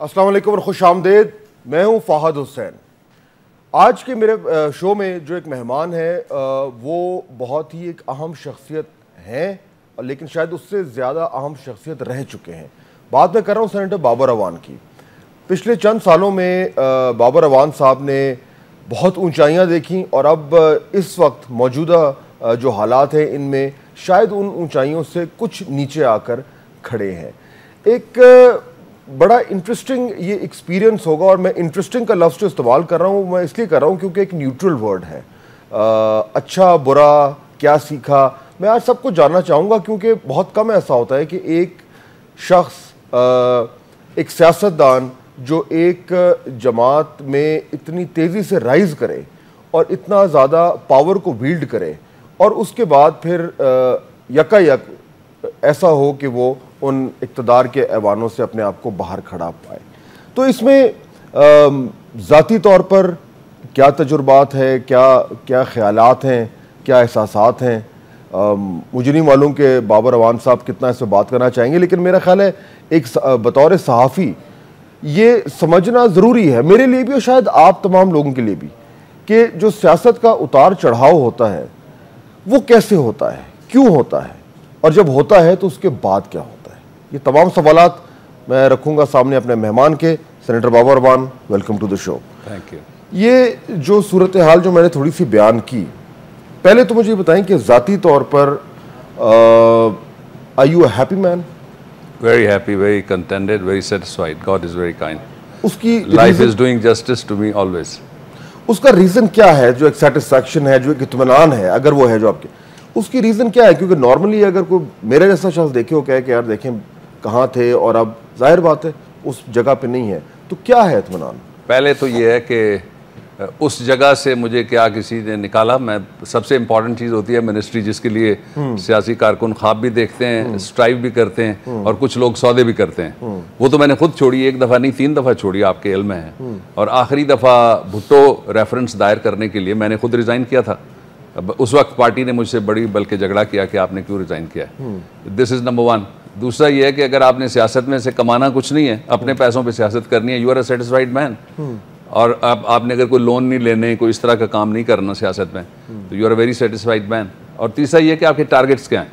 अस्सलाम वालेकुम और खुश आमदेद। मैं हूं फ़ाहद हुसैन। आज के मेरे शो में जो एक मेहमान है वो बहुत ही एक अहम शख्सियत हैं, लेकिन शायद उससे ज़्यादा अहम शख्सियत रह चुके हैं। बात मैं कर रहा हूँ सेनेटर बाबर अवान की। पिछले चंद सालों में बाबर अवान साहब ने बहुत ऊंचाइयां देखी और अब इस वक्त मौजूदा जो हालात हैं इनमें शायद उन ऊंचाइयों से कुछ नीचे आकर खड़े हैं। एक बड़ा इंटरेस्टिंग ये एक्सपीरियंस होगा, और मैं इंटरेस्टिंग का लफ्ज़ जो इस्तेमाल कर रहा हूँ मैं इसलिए कर रहा हूँ क्योंकि एक न्यूट्रल वर्ड है। अच्छा बुरा क्या सीखा, मैं आज सब कुछ जानना चाहूँगा, क्योंकि बहुत कम ऐसा होता है कि एक शख्स एक सियासतदान जो एक जमात में इतनी तेज़ी से राइज़ करे और इतना ज़्यादा पावर को विल्ड करे और उसके बाद फिर यकायक ऐसा हो कि वो उन इक़्तिदार के ऐवानों से अपने आप को बाहर खड़ा पाए। तो इसमें ज़ाती तौर पर क्या तजुर्बात है, क्या ख़यालात हैं, क्या एहसासात हैं। मुझे नहीं मालूम कि बाबर अवान साहब कितना इस पर बात करना चाहेंगे, लेकिन मेरा ख्याल है एक बतौर सहाफ़ी ये समझना ज़रूरी है, मेरे लिए भी और शायद आप तमाम लोगों के लिए भी, कि जो सियासत का उतार चढ़ाव होता है वो कैसे होता है, क्यों होता है, और जब होता है तो उसके बाद क्या होता है। ये तमाम सवालात मैं रखूँगा सामने अपने मेहमान के। Senator Babar Awan, welcome to the show. Thank you. ये जो सूरत हाल जो मैंने थोड़ी सी बयान की, पहले तो मुझे बताएं कि ज़ाती तौर पर are you a happy man? Very happy, very contented, very satisfied. God is very kind. उसकी Life is doing justice to me always. उसका रीज़न क्या है? जो एक सेटिस्फैक्शन है, जो एक इत्मीनान है, अगर वो है जो आपके, उसकी रीज़न क्या है? क्योंकि नॉर्मली अगर कोई मेरे जैसा शख्स देखे हो कहे कि यार देखें कहाँ थे और अब जाहिर बात है उस जगह पे नहीं है, तो क्या है इत्मीनान? पहले तो ये है कि उस जगह से मुझे क्या किसी ने निकाला। मैं सबसे इम्पॉर्टेंट चीज़ होती है मिनिस्ट्री, जिसके लिए सियासी कारकुन ख्वाब भी देखते हैं, स्ट्राइव भी करते हैं और कुछ लोग सौदे भी करते हैं। वो तो मैंने खुद छोड़ी, एक दफ़ा नहीं 3 दफ़ा छोड़ी, आपके इल्म में है। और आखिरी दफ़ा भुट्टो रेफरेंस दायर करने के लिए मैंने खुद रिज़ाइन किया था। उस वक्त पार्टी ने मुझसे बड़ी बल्कि झगड़ा किया कि आपने क्यों रिज़ाइन किया है। This is number 1। दूसरा ये है कि अगर आपने सियासत में से कमाना कुछ नहीं है, अपने पैसों पर सियासत करनी है, you are a satisfied man. और आपने अगर कोई लोन नहीं लेने, कोई इस तरह का काम नहीं करना सियासत में, तो you are a very satisfied man. और तीसरा ये कि आपके टारगेट्स क्या हैं,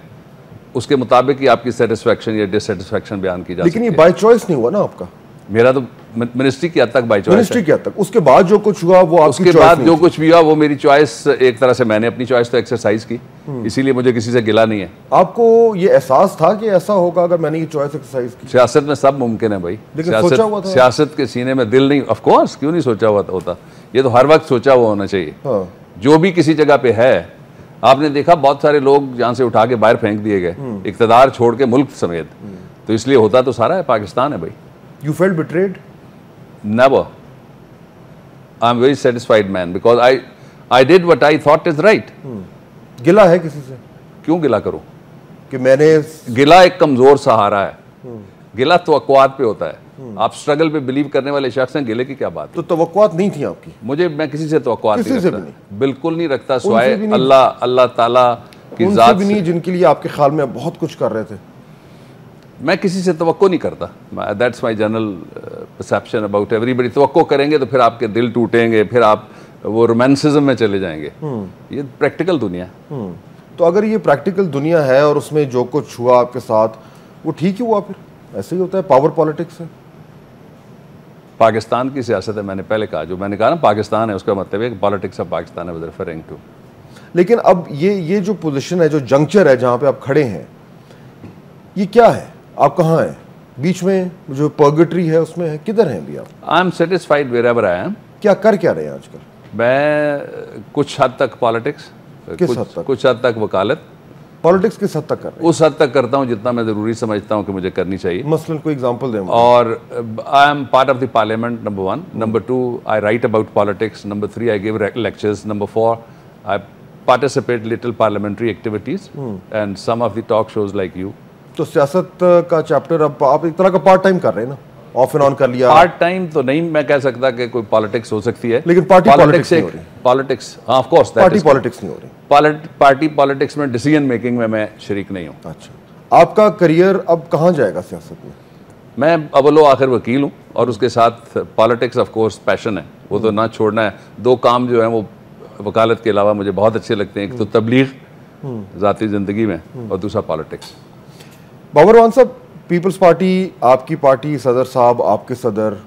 उसके मुताबिक ही आपकी सेटिस्फैक्शन या डिससेटिस्फैक्शन बयान की जा सकती है। लेकिन ये बाय चॉइस नहीं हुआ ना आपका? मेरा तो मिनिस्ट्री की हद तक बाय चॉइस। मिनिस्ट्री की हद तक, उसके बाद जो कुछ हुआ वो आपकी उसके बाद जो कुछ भी हुआ वो मेरी चॉइस, एक तरह से मैंने अपनी चॉइस तो एक्सरसाइज की, इसीलिए मुझे किसी से गिला नहीं है। आपको ये एहसास था कि ऐसा होगा अगर मैंने ये चॉइस एक्सरसाइज की? सियासत में सब मुमकिन है भाई, लेकिन सोचा हुआ था? सियासत के सीने में दिल नहीं, ऑफ कोर्स क्यों नहीं सोचा हुआ होता, ये तो हर वक्त सोचा हुआ होना चाहिए। हाँ। जो भी किसी जगह पे है, आपने देखा बहुत सारे लोग जहाँ से उठा के बाहर फेंक दिए गए, इक़्तिदार छोड़ के, मुल्क समेत। तो इसलिए होता तो सारा है, पाकिस्तान है भाई। You felt betrayed? Never. I'm very satisfied man because I did what I thought is right. गिला है किसी से? क्यों गिला करूं? कि मैंने गिला एक कमजोर सहारा है। गिला तवक्कुआत पे होता है। आप स्ट्रगल पे बिलीव करने वाले शख्स हैं, गिले की क्या बात? तो तवक्कुआत नहीं थी आपकी? मैं किसी से तवक्कुआत नहीं रखता, बिल्कुल नहीं रखता, सिवाय अल्लाह ताला की जात भी नहीं, जिनके लिए आपके ख्याल में बहुत कुछ कर रहे थे। मैं किसी से तवक्को नहीं करता। That's my general perception about everybody. तवक्को करेंगे तो फिर आपके दिल टूटेंगे, फिर आप वो रोमांसिज्म में चले जाएंगे। ये प्रैक्टिकल दुनिया है। तो अगर ये प्रैक्टिकल दुनिया है और उसमें जो कुछ हुआ आपके साथ वो ठीक ही हुआ, फिर ऐसे ही होता है, पावर पॉलिटिक्स है। पाकिस्तान की सियासत है, मैंने पहले कहा, जो मैंने कहा ना पाकिस्तान है, उसका मतलब है कि पॉलिटिक्स ऑफ पाकिस्तान है रेफरिंग टू। लेकिन अब ये जो पोजीशन है, जो जंक्चर है जहाँ पे आप खड़े हैं, ये क्या है? आप कहाँ हैं? बीच में जो पर्गेटरी है उसमें है, किधर हैं अभी आप? I am satisfied wherever I am. क्या कर क्या रहे हैं आजकल? मैं कुछ हद तक पॉलिटिक्स, कुछ हद तक वकालत। पॉलिटिक्स किस हद तक कर रहे हैं? उस हद तक करता हूँ जितना मैं ज़रूरी समझता हूँ कि मुझे करनी चाहिए। मसलन कोई एग्जांपल दें। और I am part of the parliament, number 1। Number 2, I write about politics. Number 3, I give lectures. Number 4, I participate little parliamentary activities and some of the talk shows like you. तो सियासत का chapter अब आप एक तरह का part time कर रहे हैं ना, ऑफ एंड ऑन कर लिया। पार्ट टाइम तो नहीं मैं कह सकता कि कोई पॉलिटिक्स हो सकती है, लेकिन पार्टी पॉलिटिक्स नहीं हो रही। पॉलिटिक्स, हाँ ऑफ कोर्स, पार्टी पॉलिटिक्स नहीं हो रही। पार्टी पॉलिटिक्स में डिसीजन मेकिंग में मैं शरीक नहीं हूँ। अच्छा, आपका करियर अब कहाँ जाएगा सियासत में? मैं अव्वलो आखिर वकील हूँ और उसके साथ पॉलिटिक्स ऑफ कोर्स पैशन है, वो तो ना छोड़ना है। दो काम जो हैं वो वकालत के अलावा मुझे बहुत अच्छे लगते हैं, एक तो तबलीग ज़ाती ज़िंदगी में और दूसरा पॉलिटिक्स। बाबर रहमान साहब, पीपल्स पार्टी आपकी पार्टी, सदर साहब आपके सदर,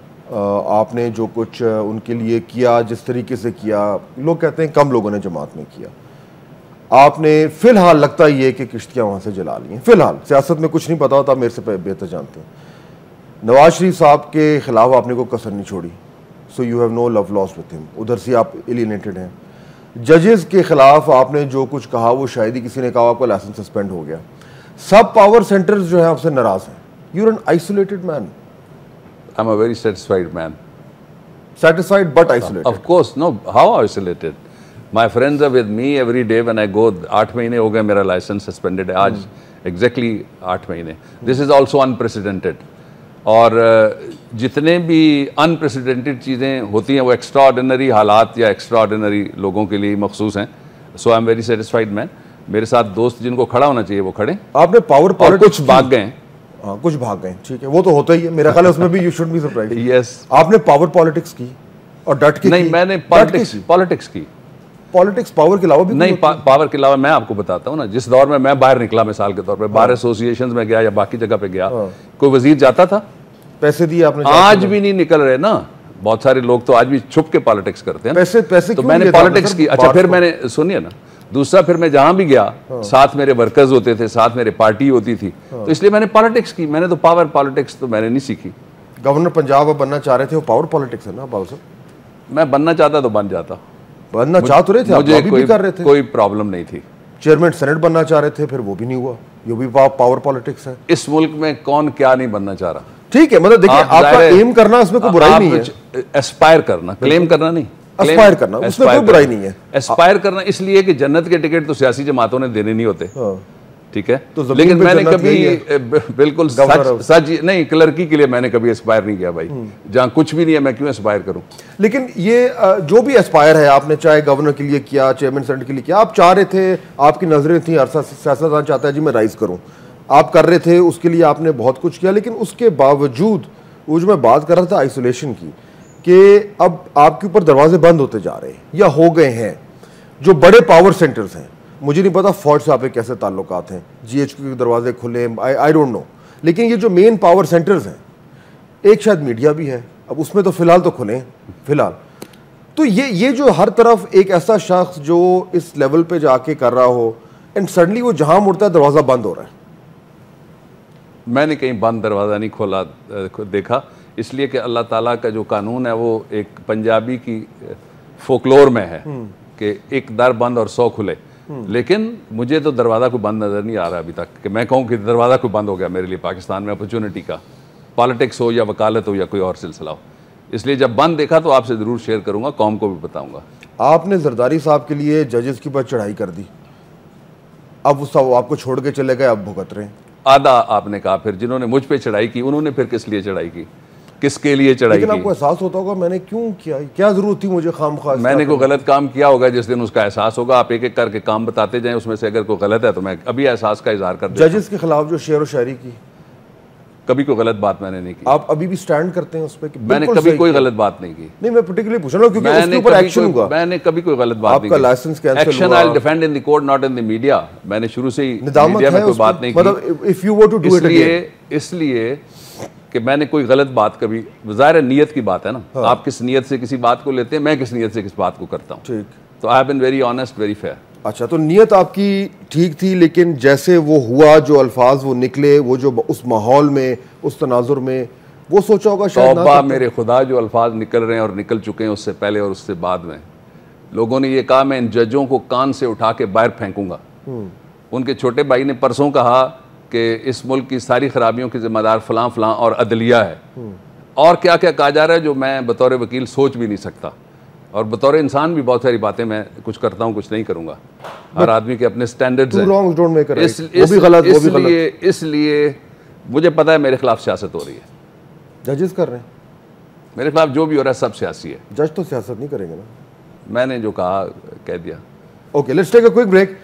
आपने जो कुछ उनके लिए किया, जिस तरीके से किया, लोग कहते हैं कम लोगों ने जमात में किया। आपने फिलहाल लगता ही है कि किश्तियाँ वहाँ से जला ली हैं। फिलहाल सियासत में कुछ नहीं पता होता, मेरे से बेहतर जानते हैं। नवाज शरीफ साहब के खिलाफ आपने कोई कसर नहीं छोड़ी, so you have no love lost with him, उधर से आप एलिनेटेड हैं। जजेस के खिलाफ आपने जो कुछ कहा वो शायद ही किसी ने कहा, आपका लाइसेंस सस्पेंड हो गया। सब पावर सेंटर्स जो है आपसे नाराज हैं। You are an isolated man. I am a very satisfied man. Satisfied but isolated. Of course, no. How isolated? My friends are with me every day when I go. 8 महीने हो गए मेरा licence suspended है आज, exactly 8 महीने। This is also unprecedented. और जितने भी अनप्रेसिडेंटेड चीज़ें होती हैं वो एक्स्ट्रा ऑर्डिनरी हालात या एक्स्ट्रा ऑर्डिनरी लोगों के लिए मखसूस हैं। So I am very satisfied man. मेरे साथ दोस्त जिनको खड़ा होना चाहिए वो खड़े। आपने पावर कुछ भाग गए। हाँ, कुछ भाग गए, ठीक है, वो तो होता ही है। मेरा ख्याल है उसमें भी you should be surprise. Yes, आपने पावर पॉलिटिक्स की और डट के नहीं, मैंने पॉलिटिक्स की। पॉलिटिक्स पावर के अलावा भी नहीं, पावर के अलावा मैं आपको बताता हूँ ना, जिस दौर में मैं बाहर निकला मिसाल के तौर पे, बार एसोसिएशंस में गया या बाकी जगह पे गया, कोई वजीर जाता था? पैसे दिए आपने? आज भी नहीं निकल रहे ना, बहुत सारे लोग तो आज भी छुप के पॉलिटिक्स करते हैं। पैसे तो मैंने पॉलिटिक्स की। अच्छा, फिर मैंने, सुनिए ना, दूसरा फिर मैं जहां भी गया साथ मेरे वर्कर्स होते थे, साथ मेरे पार्टी होती थी, तो इसलिए मैंने पॉलिटिक्स की। मैंने तो पावर पॉलिटिक्स तो मैंने नहीं सीखी। गवर्नर पंजाब अब बनना चाह रहे थे, वो पावर पॉलिटिक्स है ना बाबू साहब? मैं बनना चाहता तो बन जाता। बनना चाह तो रहे थे, मुझे कोई प्रॉब्लम नहीं थी। चेयरमैन सेनेट बनना चाह रहे थे, फिर वो भी नहीं हुआ। ये भी पावर पॉलिटिक्स है। इस मुल्क में कौन क्या नहीं बनना चाह रहा? ठीक है, मतलब देखिए, आपका एम करना, उसमें कोई बुराई नहीं है। एस्पायर करना, क्लेम करना नहीं, एस्पायर करना, उसमें कोई बुराई नहीं है। एस्पायर करना इसलिए कि जन्नत के टिकट तो सियासी जमातों ने देने नहीं होते, ठीक है। तो लेकिन मैंने कभी बिल्कुल सच नहीं, क्लर्की के लिए मैंने कभी एस्पायर नहीं किया भाई। जहां कुछ भी नहीं है मैं क्यों एस्पायर करूं? लेकिन ये जो भी एस्पायर है, आपने चाहे गवर्नर के लिए किया, चेयरमैन सेनेट के लिए किया, आप चाह रहे थे, आपकी नजरें थी, अरसा सियासतदान चाहता है जी मैं राइज करूं, आप कर रहे थे, उसके लिए आपने बहुत कुछ किया। लेकिन उसके बावजूद वो जो मैं बात कर रहा था आइसोलेशन की, कि अब आपके ऊपर दरवाजे बंद होते जा रहे हैं या हो गए हैं। जो बड़े पावर सेंटर्स हैं, मुझे नहीं पता फौज से आपके कैसे ताल्लुकात हैं, जीएचक्यू के दरवाजे खुले, आई डोंट नो, लेकिन ये जो मेन पावर सेंटर्स हैं, एक शायद मीडिया भी है, अब उसमें तो फिलहाल तो खुले हैं फिलहाल। तो ये जो हर तरफ एक ऐसा शख्स जो इस लेवल पे जाके कर रहा हो, एंड सडनली वो जहां मुड़ता है दरवाजा बंद हो रहा है। मैंने कहीं बंद दरवाज़ा नहीं खोला देखा, इसलिए कि अल्लाह ताला का जो कानून है वो एक पंजाबी की फोकलोर में है कि एक दर बंद और 100 खुले। लेकिन मुझे तो दरवाज़ा कोई बंद नज़र नहीं आ रहा अभी तक कि मैं कहूँ कि दरवाज़ा कोई बंद हो गया मेरे लिए पाकिस्तान में अपॉर्चुनिटी का, पॉलिटिक्स हो या वकालत हो या कोई और सिलसिला हो। इसलिए जब बंद देखा तो आपसे ज़रूर शेयर करूँगा, कौम को भी बताऊँगा। आपने जरदारी साहब के लिए जजेस के ऊपर चढ़ाई कर दी, अब वो सब आपको छोड़ के चले गए, अब भुगत रहे हैं। आधा आपने कहा, फिर जिन्होंने मुझ पे चढ़ाई की उन्होंने फिर किस लिए चढ़ाई की, किसके लिए चढ़ाई की? लेकिन आपको एहसास होता होगा मैंने क्यों किया, क्या जरूरत थी मुझे खामखा? मैंने कोई गलत काम किया होगा, जिस दिन उसका एहसास होगा आप एक एक करके काम बताते जाएं, उसमें से अगर कोई गलत है तो मैं अभी एहसास का इजहार कर दूं। जजेस के खिलाफ जो शेर व शायरी की, कभी कोई गलत बात मैंने नहीं की। आप अभी भी स्टैंड करते हैं उस पर? मैंने कभी कोई गलत बात नहीं की। नहीं, मैं पर्टिकुलरली पूछ रहा हूं क्योंकि उसके ऊपर एक्शन हुआ। मैंने कभी कोई गलत बात नहीं की। आपका लाइसेंस कैंसिल हुआ। Action I will defend in the court not in the media. मैंने शुरू से ही मीडिया में कोई बात नहीं की। मतलब if you were to do it again, इसलिए कि मैंने कोई गलत बात कभी, ज़ाहिर है नियत की बात है ना, आप किस नियत से किसी बात को लेते हैं, मैं किस नियत से किस बात को करता हूँ। ठीक, तो I have been very honest, very fair. अच्छा, तो नियत आपकी ठीक थी, लेकिन जैसे वो हुआ, जो अल्फाज वो निकले, वो जो उस माहौल में, उस तनाजुर में, वो सोचा होगा शायद तौबा मेरे खुदा, जो अल्फाज निकल रहे हैं और निकल चुके हैं उससे पहले और उससे बाद में। लोगों ने ये कहा मैं इन जजों को कान से उठा के बाहर फेंकूंगा। उनके छोटे भाई ने परसों कहा कि इस मुल्क की सारी खराबियों की जिम्मेदार फलां फलां और अदलिया है, और क्या क्या कहा जा रहा है जो मैं बतौर वकील सोच भी नहीं सकता, और बतौर इंसान भी बहुत सारी बातें मैं कुछ करता हूँ, कुछ नहीं करूँगा। हर आदमी के अपने स्टैंडर्ड्स हैं। इसलिए मुझे पता है मेरे खिलाफ सियासत हो रही है, जजेस कर रहे हैं मेरे खिलाफ, जो भी हो रहा है सब सियासी है। जज तो सियासत नहीं करेंगे ना, मैंने जो कहा कह दिया। Okay, let's take a quick break.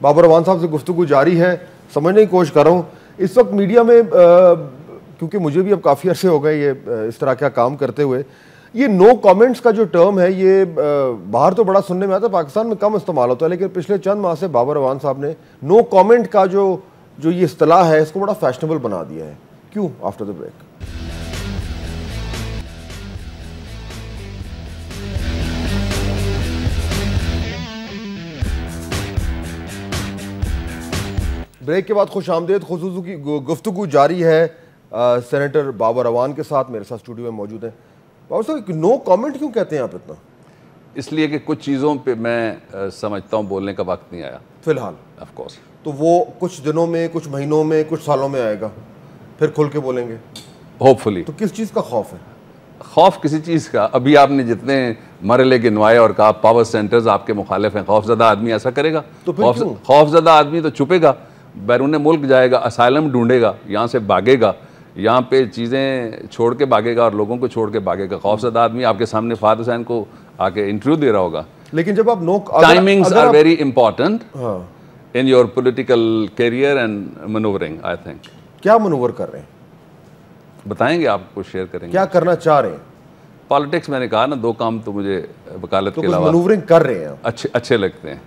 Babar Rehman साहब से गुफ्तगू जारी है, समझने की कोशिश कर रहा हूँ। इस वक्त मीडिया में क्योंकि मुझे भी अब काफ़ी अरसे हो गए ये इस तरह का काम करते हुए, ये नो कमेंट्स का जो टर्म है ये बाहर तो बड़ा सुनने में आता है, पाकिस्तान में कम इस्तेमाल होता है, लेकिन पिछले चंद माह से बाबर अवान साहब ने नो कमेंट का जो ये इस्तिलाह है इसको बड़ा फैशनेबल बना दिया है। क्यों? After the break. ब्रेक के बाद खुश आमदेद खुसूसी की गुफ्तगू जारी है सेनेटर बाबर अवान के साथ। मेरे साथ स्टूडियो में मौजूद हैं। बाबर साहब, नो कमेंट क्यों कहते हैं आप इतना? इसलिए कि कुछ चीज़ों पे मैं समझता हूँ बोलने का वक्त नहीं आया फिलहाल। Of course. तो वो कुछ दिनों में, कुछ महीनों में, कुछ सालों में आएगा, फिर खुल के बोलेंगे होपफुली। तो किस चीज़ का खौफ है? खौफ किसी चीज़ का, अभी आपने जितने मरले गिनवाए और कहा पावर सेंटर्स आपके मुखालिफ हैं, खौफजदा आदमी ऐसा करेगा? तो फिर खौफजदा आदमी तो छुपेगा, बैरून मुल्क जाएगा, असाइलम ढूंढेगा, यहाँ से भागेगा, यहाँ पे चीज़ें छोड़ के भागेगा और लोगों को छोड़ के भागेगा। खौफजदा आदमी आपके सामने फवाद हुसैन को आके इंटरव्यू दे रहा होगा। लेकिन जब आप timings are very important in your political career and manoeuvring. I think क्या मनूवर कर रहे हैं बताएंगे, आपको शेयर करेंगे। क्या करना चाह रहे हैं? पॉलिटिक्स मैंने कहा ना, दो काम तो मुझे वकालत तो के अलावा मनूवरिंग कर रहे हैं अच्छे लगते हैं।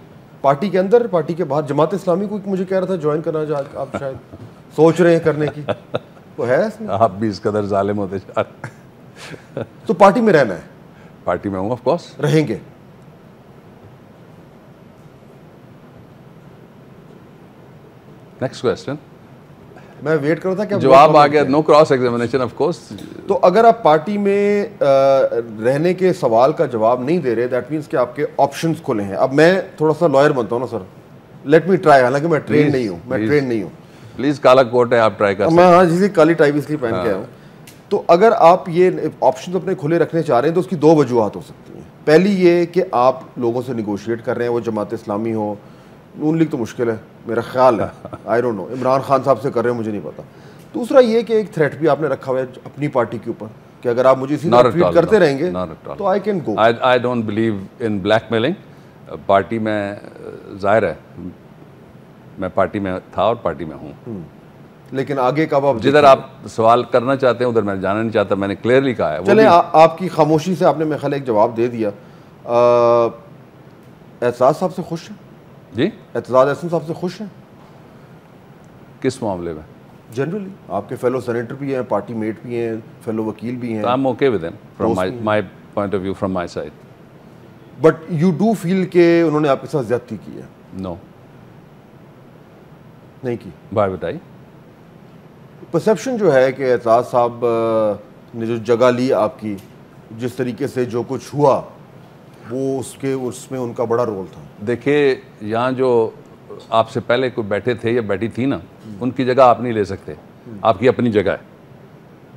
पार्टी के अंदर, पार्टी के बाहर? जमात इस्लामी को मुझे कह रहा था ज्वाइन करना आप शायद सोच रहे हैं करने की, तो है इसमें? आप भी इस कदर जालिम होते जा रहे। तो पार्टी में रहना है? पार्टी में हूँ, ऑफ कोर्स रहेंगे। Next question. मैं वेट कर रहा था कि जवाब आ गया। No cross examination of course. तो अगर आप पार्टी में रहने के सवाल का जवाब नहीं दे रहे, दैट मीन्स कि आपके ऑप्शंस खुले हैं। अब मैं थोड़ा सा लॉयर बनता हूँ ना सर, लेट मी ट्राई। हालांकि मैं ट्रेन नहीं हूँ, मैं ट्रेन नहीं हूँ। प्लीज, काला कोट है, आप ट्राई कर। मैं हाँ जिसकी काली टाई इसलिए पहन के आया हूँ। तो अगर आप ये ऑप्शन अपने खुले रखने चाह रहे हैं तो उसकी दो वजूहत हो सकती हैं। पहली ये कि आप लोगों से निगोशिएट कर रहे हैं, वो जमात इस्लामी हो, नून लीग तो मुश्किल है मेरा ख्याल है, I don't know, Imran Khan साहब से कर रहे हैं मुझे नहीं पता। दूसरा ये कि एक थ्रेट भी आपने रखा हुआ है अपनी पार्टी के ऊपर कि अगर आप मुझे इसी तरह ट्रीट करते रहेंगे तो I can go. I don't believe in blackmailing. Party में जाहिर है मैं पार्टी में था और पार्टी में हूँ, लेकिन आगे कब आप जिधर आप सवाल करना चाहते हैं उधर मैं जाना नहीं चाहता। मैंने क्लियरली कहा है। चले आपकी खामोशी से आपने मेरे ख्याल एक जवाब दे दिया। एहसास साहब से खुश हैं जी? एतजाज अहसन साहब से खुश हैं? किस मामले में? जनरली आपके फेलो सेनेटर भी हैं, पार्टी मेट भी हैं, फेलो वकील भी हैं। I am okay with them from my point of view, from my side. But you do feel के उन्होंने आपके साथ ज्यादती की है? नो, नहीं की। बाय बताइए। परसेप्शन जो है कि एतजाज साहब ने जो जगह ली आपकी, जिस तरीके से जो कुछ हुआ वो उसमें उनका बड़ा रोल था। देखिए, यहाँ जो आपसे पहले कोई बैठे थे या बैठी थी ना, उनकी जगह आप नहीं ले सकते। आपकी अपनी जगह है,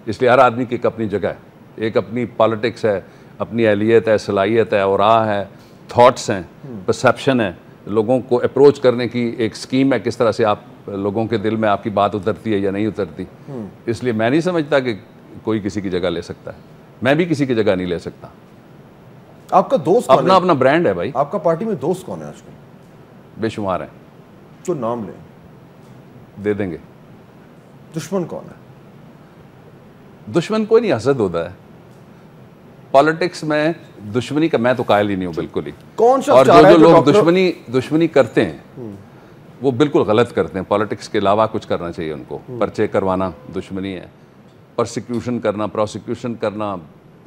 इसलिए हर आदमी की एक अपनी जगह है। एक अपनी पॉलिटिक्स है, अपनी अहलियत है, सलाहियत है, और है, थॉट्स हैं, परसेप्शन है, लोगों को अप्रोच करने की एक स्कीम है, किस तरह से आप लोगों के दिल में आपकी बात उतरती है या नहीं उतरती। इसलिए मैं नहीं समझता कि कोई किसी की जगह ले सकता है। मैं भी किसी की जगह नहीं ले सकता। आपका दोस्त अपना अपना ब्रांड है भाई। आपका पार्टी में दोस्त कौन है आजकल? बेशुमार हैं। तो नाम लें, दे देंगे। दुश्मन कौन है? दुश्मन कोई नहीं, हसद होता है पॉलिटिक्स में। दुश्मनी का मैं तो कायल ही नहीं हूँ बिल्कुल ही। कौन सा और जो लोग दुश्मनी करते हैं वो बिल्कुल गलत करते हैं। पॉलिटिक्स के अलावा कुछ करना चाहिए उनको। पर्चे करवाना दुश्मनी है, प्रोसिक्यूशन करना,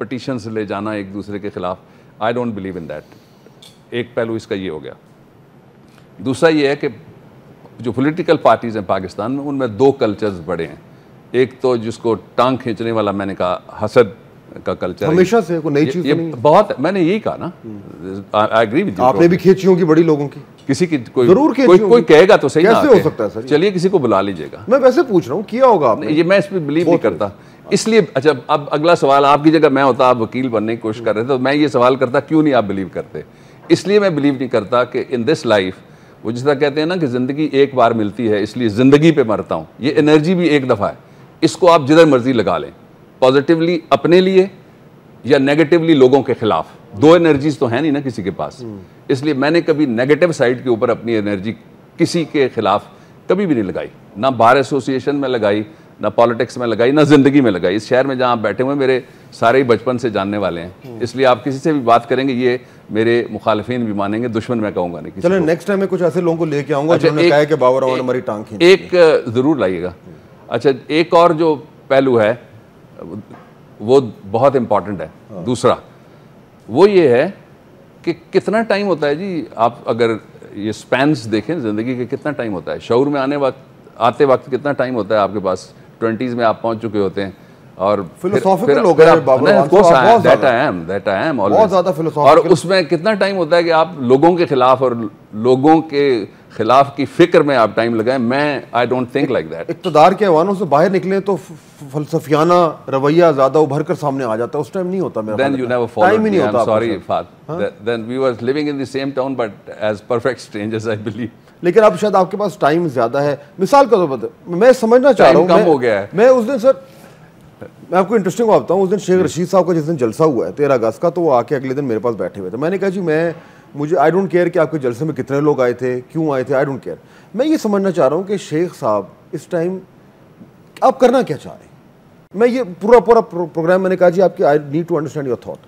पिटीशंस ले जाना एक दूसरे के खिलाफ। I don't believe in that. एक पहलू इसका ये हो गया। दूसरा ये है कि जो पॉलिटिकल पार्टीज हैं पाकिस्तान में, उनमें दो कल्चर्स बड़े हैं। एक तो जिसको टांग खींचने वाला मैंने कहा हसद का कल्चर, हमेशा से कोई नई चीज नहीं। बहुत, मैंने यही कहा ना, आई एग्री विद यू। आपने भी खींची होगी बड़ी लोगों की। किसी की कोई जरूर कोई कहेगा तो सही। कैसे हो सकता है सर? चलिए किसी को बुला लीजिएगा। मैं वैसे पूछ रहा हूँ, किया होगा आपने? ये मैं इस पर बिलीव नहीं करता। इसलिए अच्छा, अब अगला सवाल, आपकी जगह मैं होता, आप वकील बनने की कोशिश कर रहे थे, तो मैं ये सवाल करता क्यों नहीं आप बिलीव करते। इसलिए मैं बिलीव नहीं करता कि इन दिस लाइफ, वो जिस तरह कहते हैं ना कि ज़िंदगी एक बार मिलती है इसलिए ज़िंदगी पे मरता हूँ। ये एनर्जी भी एक दफ़ा है, इसको आप जिधर मर्जी लगा लें, पॉजिटिवली अपने लिए या नेगेटिवली लोगों के खिलाफ। दो एनर्जीज तो है नहीं ना किसी के पास। इसलिए मैंने कभी नेगेटिव साइड के ऊपर अपनी एनर्जी किसी के खिलाफ कभी भी नहीं लगाई, ना बार एसोसिएशन में लगाई, ना पॉलिटिक्स में लगाई, ना ज़िंदगी में लगाई। इस शहर में जहाँ आप बैठे हुए मेरे सारे ही बचपन से जानने वाले हैं, इसलिए आप किसी से भी बात करेंगे ये मेरे मुखालिफिन भी मानेंगे, दुश्मन मैं कहूँगा नहीं। चलो नेक्स्ट टाइम मैं कुछ ऐसे लोगों को लेके आऊँगा जिन्होंने कहा है कि बाबर अवान हमारी टांग खींची। एक ज़रूर लाइएगा। अच्छा, एक और जो पहलू है वो बहुत इम्पॉर्टेंट है। दूसरा वो ये है कि कितना टाइम होता है जी, आप अगर ये स्पैन्स देखें ज़िंदगी के, कितना टाइम होता है शऊर में आते वक्त कितना टाइम होता है आपके पास। 20s में आप पहुंच चुके होते हैं और फिलोसॉफिकल हो गए Babar Awan, that I am बहुत ज्यादा फिलोसॉफिकल। और उसमें कितना टाइम होता है कि आप लोगों के खिलाफ और लोगों के खिलाफ की फिक्र में आप टाइम लगाएं। मैं I don't think like that. इक़्तिदार के ऐवानों से बाहर निकले तो फलसफियाना रवैया ज्यादा उभर कर सामने आ जाता है, उस टाइम नहीं होता मेरा। Then you never followed me. I'm sorry, Fahd. Then we were living in the same town but as perfect strangers, I believe. लेकिन अब शायद आपके पास टाइम ज्यादा है। मिसाल का तो बता, मैं समझना चाह रहा हूँ, कम हो गया है। मैं उस दिन सर, मैं आपको इंटरेस्टिंग बात बताऊँ, उस दिन शेख रशीद साहब का जिस दिन जलसा हुआ है 13 अगस्त का, तो वो आके अगले दिन मेरे पास बैठे हुए थे। मैंने कहा जी मुझे आई डोंट केयर कि आपके जलसे में कितने लोग आए थे, क्यों आए थे, आई डोंट केयर। मैं ये समझना चाह रहा हूँ कि शेख साहब इस टाइम आप करना क्या चाह रहे हैं। मैं ये पूरा प्रोग्राम मैंने कहा जी आपकी I need to understand your thought.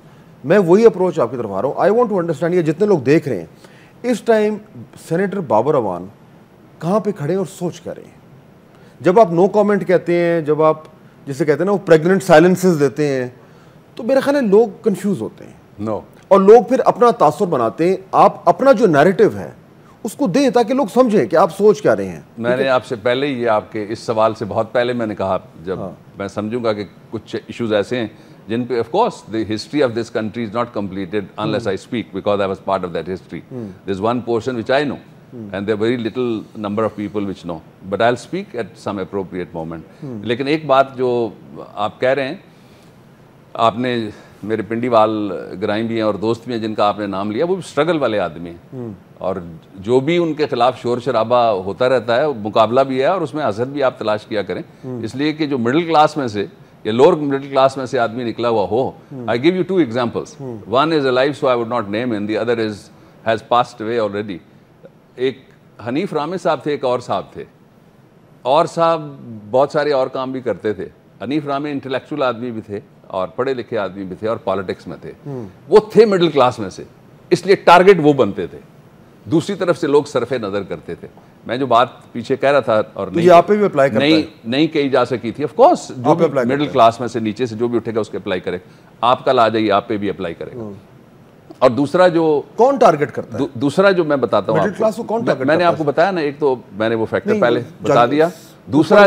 मैं वही अप्रोच आपकी तरफ आ रहा हूँ। आई वॉन्ट टू अंडरस्टैंड, ये जितने लोग देख रहे हैं इस टाइम सेनेटर बाबर अवान कहाँ पे खड़े हैं और सोच कर रहे हैं। जब आप नो कमेंट कहते हैं, जब आप जिसे कहते हैं ना वो प्रेग्नेंट साइलेंसेस देते हैं, तो मेरा ख्याल है लोग कंफ्यूज होते हैं। नो, और लोग फिर अपना तासुर बनाते हैं। आप अपना जो नैरेटिव है उसको दें ताकि लोग समझें कि आप सोच क्या रहे हैं। मैंने आपसे पहले ही, ये आपके इस सवाल से बहुत पहले मैंने कहा, जब मैं समझूंगा कि कुछ इश्यूज ऐसे हैं जिन पे of course the history of this country is not completed unless I speak, because I was part of that history. There is one portion which I know and there are very little number of people which know, but I'll speak at some appropriate moment. लेकिन एक बात जो आप कह रहे हैं, आपने मेरे पिंडीवाल ग्राइम भी हैं और दोस्त भी हैं जिनका आपने नाम लिया, वो भी स्ट्रगल वाले आदमी हैं और जो भी उनके खिलाफ शोर शराबा होता रहता है, मुकाबला भी है और उसमें हसद भी आप तलाश किया करें। इसलिए कि जो मिडिल क्लास में से या लोअर मिडिल क्लास में से आदमी निकला हुआ हो, I give you 2 examples. One is alive so I would not name him, the other is has passed away already. एक हनीफ रामे साहब थे, एक और साहब थे, और साहब बहुत सारे और काम भी करते थे। हनीफ रामे इंटेलेक्चुअल आदमी भी थे और पढ़े लिखे आदमी भी थे और पॉलिटिक्स में थे। वो थे मिडिल क्लास में से, इसलिए टारगेट वो बनते थे। दूसरी तरफ से लोग सरफे नजर करते थे। मैं जो बात पीछे कह रहा था और तो यहाँ पे भी अप्लाई करता है? नहीं कही जा सकी थी। ऑफ कोर्स जो भी मिडिल क्लास में से नीचे से जो भी उठेगा उसके अप्लाई करे। आप कल आ जाइए, आप पे भी अप्लाई करेगा। और दूसरा जो कौन टारगेट करता है? दूसरा जो मैं बताता हूँ, मिडिल क्लास को कौन टारगेट मैंने आपको बताया ना, एक तो मैंने वो फैक्टर पहले बता दिया। दूसरा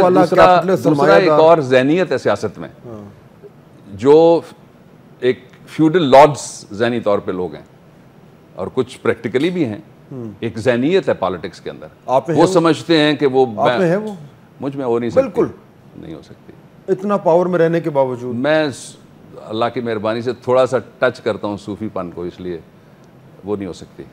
एक और ज़हनियत है सियासत में, जो एक फ्यूडल लॉर्ड्स ज़हनी तौर पे लोग हैं और कुछ प्रैक्टिकली भी हैं। एक ज़हनियत है पॉलिटिक्स के अंदर, वो समझते हैं कि वो है, वो मुझ में हो नहीं सकती, बिल्कुल नहीं हो सकती। इतना पावर में रहने के बावजूद मैं अल्लाह की मेहरबानी से थोड़ा सा टच करता हूँ सूफीपन को, इसलिए वो नहीं हो सकती।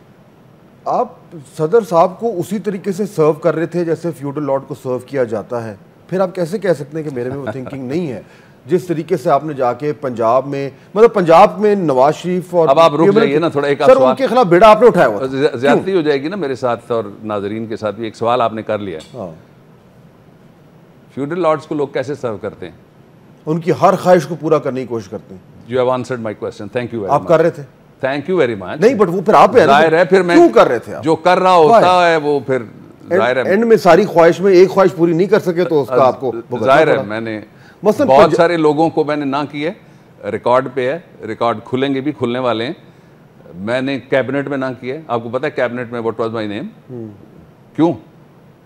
आप सदर साहब को उसी तरीके से सर्व कर रहे थे जैसे फ्यूडल लॉर्ड को सर्व किया जाता है, फिर आप कैसे कह सकते हैं कि मेरे में वो थिंकिंग नहीं है? जिस तरीके से आपने जाके पंजाब में, मतलब पंजाब में नवाज शरीफ और, अब आप रुक जाइए ना थोड़ा, एक सर उनके खिलाफ बेड़ा आपने उठाया हुआ, ज्यादती हो जाएगी ना मेरे साथ और नाजरीन के साथ भी। एक सवाल आपने कर लिया, फ्यूडल लॉर्ड्स को लोग कैसे सर्व करते हैं? उनकी हर ख्वाहिश को पूरा करने की कोशिश करते हैं। You have answered my question, thank you. आप कर रहे थे? Thank you very much. नहीं बट वो फिर आप जाहिर है, फिर मैं क्यों कर रहे थे आप? जो कर रहा होता है वो फिर जाहिर है, एंड में सारी ख्वाहिश में एक ख्वाहिश पूरी नहीं कर सके तो उसका आपको जाहिर है। मैंने बहुत सारे लोगों को मैंने ना किए, रिकॉर्ड पे है, रिकॉर्ड खुलेंगे भी, खुलने वाले हैं। मैंने कैबिनेट में ना किए, आपको पता है कैबिनेट में व्हाट वाज माय नेम? क्यों,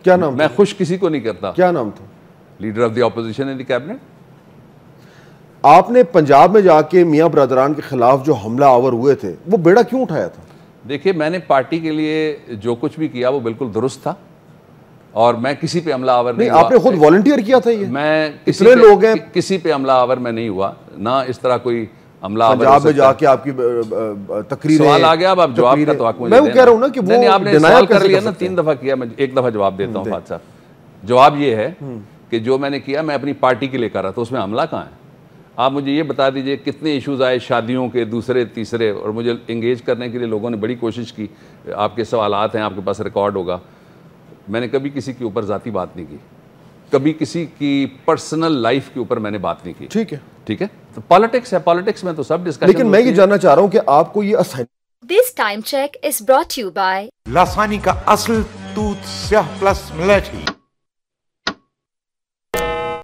क्या नाम? मैं खुश किसी को नहीं करता। क्या नाम था? Leader of the opposition in the cabinet. आपने पंजाब में जाके मियां ब्रदरान के खिलाफ जो हमला आवर हुए थे, वो बेड़ा क्यों उठाया था? देखिए, मैंने पार्टी के लिए जो कुछ भी किया वो बिल्कुल दुरुस्त था और मैं किसी पे हमला आवर नहीं हुआ। आपने खुद वॉलंटियर किया था ये? मैं कितने लोग हैं, किसी पे हमला आवर मैं नहीं हुआ ना, इस तरह कोई हमला आवर। पंजाब में जाके आपकी तकरीरें, सवाल आ गया, अब आप जवाब का तो मैं वो कह रहा हूं ना कि वो आपने सवाल कर लिया ना, 3 दफा किया, मैं एक दफा जवाब देता हूँ। फाद साहब, जवाब ये है कि जो मैंने किया मैं अपनी पार्टी के लिए कर रहा था, उसमें हमला कहाँ है? आप मुझे ये बता दीजिए कितने इश्यूज आए शादियों के, दूसरे तीसरे, और मुझे इंगेज करने के लिए लोगों ने बड़ी कोशिश की। आपके सवालात हैं, आपके पास रिकॉर्ड होगा। मैंने कभी किसी के ऊपर ज़ाती बात नहीं की। कभी किसी की पर्सनल लाइफ के ऊपर मैंने बात नहीं की। ठीक है, ठीक है, तो पॉलिटिक्स है, पॉलिटिक्स में तो सब डिस्कशन। लेकिन मैं ये जानना चाह रहा हूं कि आपको ये assign This time check is brought to you by लासानी का असल दूध स्याह प्लस मिलेठी,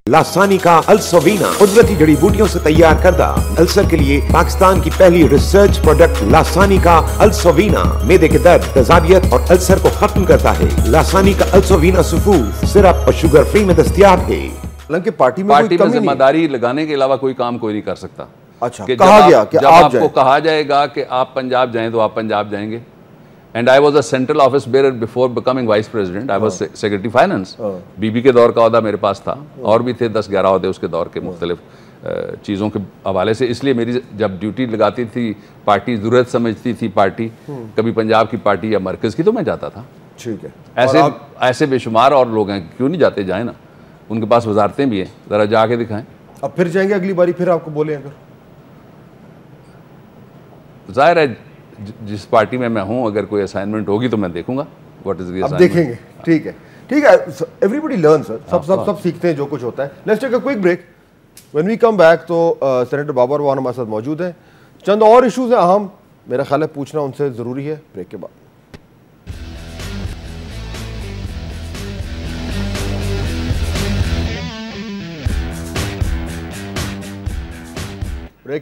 लासानी का अल्सोवीना कुदरती जड़ी बूटियों से तैयार करदा अल्सर के लिए पाकिस्तान की पहली रिसर्च प्रोडक्ट लासानी का अल्सोवीना मेदे के दर्द, तजाबियत और अल्सर को खत्म करता है। लासानी का अल्सोवीना सफूफ सिरप और शुगर फ्री में दस्तयाब है। हालांकि पार्टी में जिम्मेदारी लगाने के अलावा कोई काम कोई नहीं कर सकता। अच्छा, कि कहा गया कि जब आप आपको कहा जाएगा कि आप पंजाब जाएं तो आप पंजाब जाएंगे। And I was a central office bearer before becoming vice president. I was secretary finance. बीबी के दौर का ओहदा मेरे पास था, और भी थे 10-11 ओहदे उसके दौर के मुख्तलिफ चीज़ों के हवाले से। इसलिए मेरी जब ड्यूटी लगाती थी, पार्टी ज़रूरत समझती थी पार्टी, कभी पंजाब की पार्टी या मरकज़ की, तो मैं जाता था। ठीक है, ऐसे बेशुमार और लोग हैं, क्यों नहीं जाते? जाए ना, उनके पास वजारतें भी हैं, ज़रा जाके दिखाएं। अब फिर जाएंगे अगली बारी, फिर आपको बोले अगर जाहिर है जिस पार्टी में मैं हूं, अगर कोई असाइनमेंट होगी तो मैं देखूंगा व्हाट इज द असाइनमेंट। देखेंगे। ठीक है, ठीक है, एवरीबॉडी लर्न सर, सब सीखते हैं जो कुछ होता है। Let's take a quick break. When we come back तो सेनेटर बाबर अवान हमारे साथ मौजूद हैं। चंद और इशूज हैं अहम, मेरा ख्याल है पूछना उनसे ज़रूरी है। ब्रेक के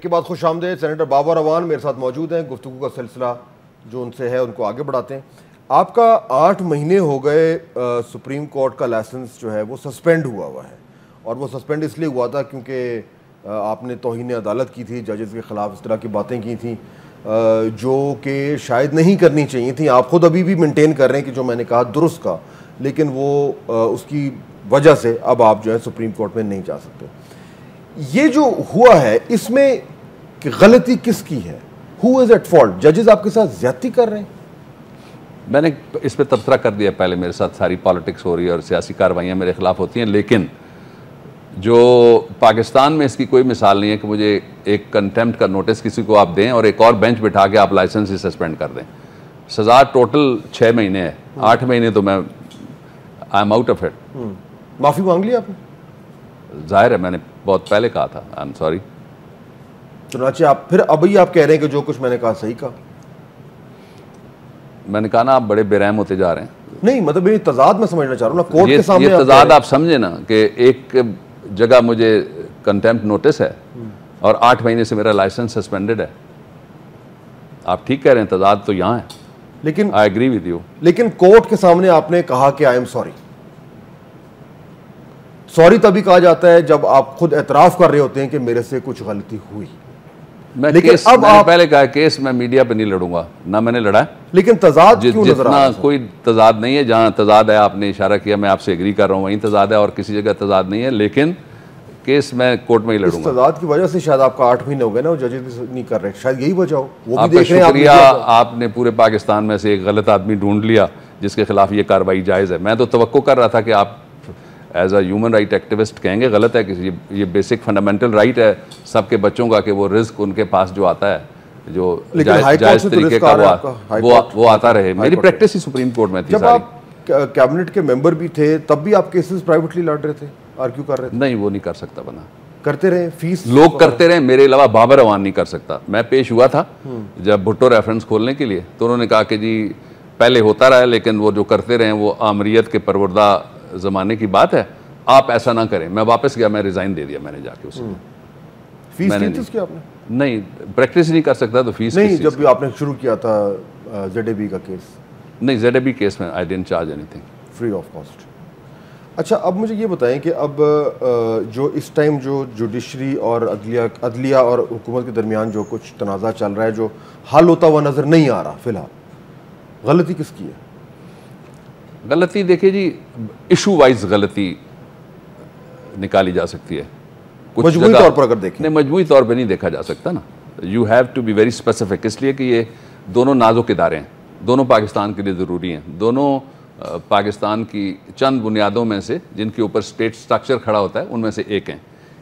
बाद खुश आमदेद। सेनेटर बाबर अवान मेरे साथ मौजूद हैं। गुफ्तगू का सिलसिला जो उनसे है उनको आगे बढ़ाते हैं। आपका 8 महीने हो गए सुप्रीम कोर्ट का लाइसेंस जो है वो सस्पेंड हुआ है, और वो सस्पेंड इसलिए हुआ था क्योंकि आपने तौहीन अदालत की थी, जजेस के ख़िलाफ़ इस तरह की बातें की थी जो कि शायद नहीं करनी चाहिए थी। आप खुद अभी भी मेंटेन कर रहे हैं कि जो मैंने कहा दुरुस्त का, लेकिन वो उसकी वजह से अब आप जो है सुप्रीम कोर्ट में नहीं जा सकते। ये जो हुआ है इसमें कि गलती किसकी है? Who is at fault? जजेस आपके साथ ज्यादती कर रहे हैं? मैंने इस पर तबसरा कर दिया पहले, मेरे साथ सारी पॉलिटिक्स हो रही है और सियासी कार्रवाइयाँ मेरे खिलाफ होती हैं, लेकिन जो पाकिस्तान में इसकी कोई मिसाल नहीं है कि मुझे एक कंटेम्प्ट का नोटिस किसी को आप दें और एक और बेंच बिठा के आप लाइसेंस ही सस्पेंड कर दें। सज़ा टोटल 6 महीने है, 8 महीने तो मैं I am out of it. माफ़ी मांग ली आपने? जाहिर है, मैंने बहुत पहले कहा था आई एम सॉरी। चुनाचे आप फिर अभी आप कह रहे हैं कि जो कुछ मैंने कहा सही कहा। मैंने कहा ना आप बड़े बेरहम होते जा रहे हैं। नहीं, मतलब ये तजाद मैं समझना चाह रहा हूँ ना, कोर्ट के सामने ये तजाद आप समझे ना कि एक जगह मुझे कंटेम्प्ट नोटिस है और 8 महीने से मेरा लाइसेंस सस्पेंडेड है। आप ठीक कह रहे हैं, तजाद तो यहाँ है, लेकिन आई एग्री विद यू। लेकिन कोर्ट के सामने आपने कहा कि आई एम सॉरी। सॉरी तभी कहा जाता है जब आप खुद एतराफ कर रहे होते हैं कि मेरे से कुछ गलती हुई। लेकिन अब आप पहले कहा केस मैं मीडिया पे नहीं लड़ूंगा, ना मैंने लड़ा है। लेकिन तजाद क्यों नजर आ रहा है? कोई तजाद नहीं है। जहां तजाद है, आपने इशारा किया, मैं आपसे एग्री कर रहा हूँ, वहीं तजाद है और किसी जगह तजाद नहीं है, लेकिन केस मैं कोर्ट में ही लड़ूंगा। तजाद की वजह से शायद आपका 8 महीने हो गए ना, वो जजेस नहीं कर रहे, शायद यही वजह हो। वो भी देख रहे हैं। शुक्रिया, आपने पूरे पाकिस्तान में से एक गलत आदमी ढूंढ लिया जिसके खिलाफ ये कार्रवाई जायज़ है। मैं तो तवक्को कर रहा था कि आप as a human right activist कहेंगे गलत है कि ये बेसिक फंडामेंटल राइट है सबके बच्चों का कि वो रिस्क उनके पास जो आता है, जो जायज़ तरीके का वो आता रहे। मेरी प्रैक्टिस ही सुप्रीम कोर्ट में थी। जब आप कैबिनेट के मेंबर भी थे तब भी आप केसेस प्राइवेटली लड़ रहे थे, आर्ग्यू कर रहे थे? नहीं, वो नहीं कर सकता बना। करते रहे, फीस लोग करते रहे, मेरे अलावा बाबर अवान नहीं कर सकता। मैं पेश हुआ था जब भुट्टो रेफरेंस खोलने के लिए, तो उन्होंने कहा कि जी पहले होता रहा है, लेकिन वो जो करते रहे वो आमरीत के परवरदा ज़माने की बात है, आप ऐसा ना करें। मैं वापस गया, मैं रिज़ाइन दे दिया मैंने जाके उसे। फीस दी थी उसकी आपने? नहीं, प्रैक्टिस नहीं कर सकता तो फीस नहीं। जब भी आपने शुरू किया था ZAB का केस? नहीं, ZAB केस में I didn't charge anything, free of cost. अच्छा, अब मुझे ये बताएं कि अब जो इस टाइम जो जुडिशरी और अदलिया और हुकूमत के दरमियान जो कुछ तनाज़ा चल रहा है, जो हल होता हुआ नज़र नहीं आ रहा फिलहाल, गलती किसकी है? गलती देखिए जी, इशू वाइज गलती निकाली जा सकती है। मजमूई तौर पर अगर देखें, नहीं, मजमूई तौर पे नहीं देखा जा सकता ना। You have to be very specific, इसलिए कि ये दोनों नाजुक इदारे हैं, दोनों पाकिस्तान के लिए ज़रूरी हैं, दोनों पाकिस्तान की चंद बुनियादों में से जिनके ऊपर स्टेट स्ट्रक्चर खड़ा होता है उनमें से एक हैं।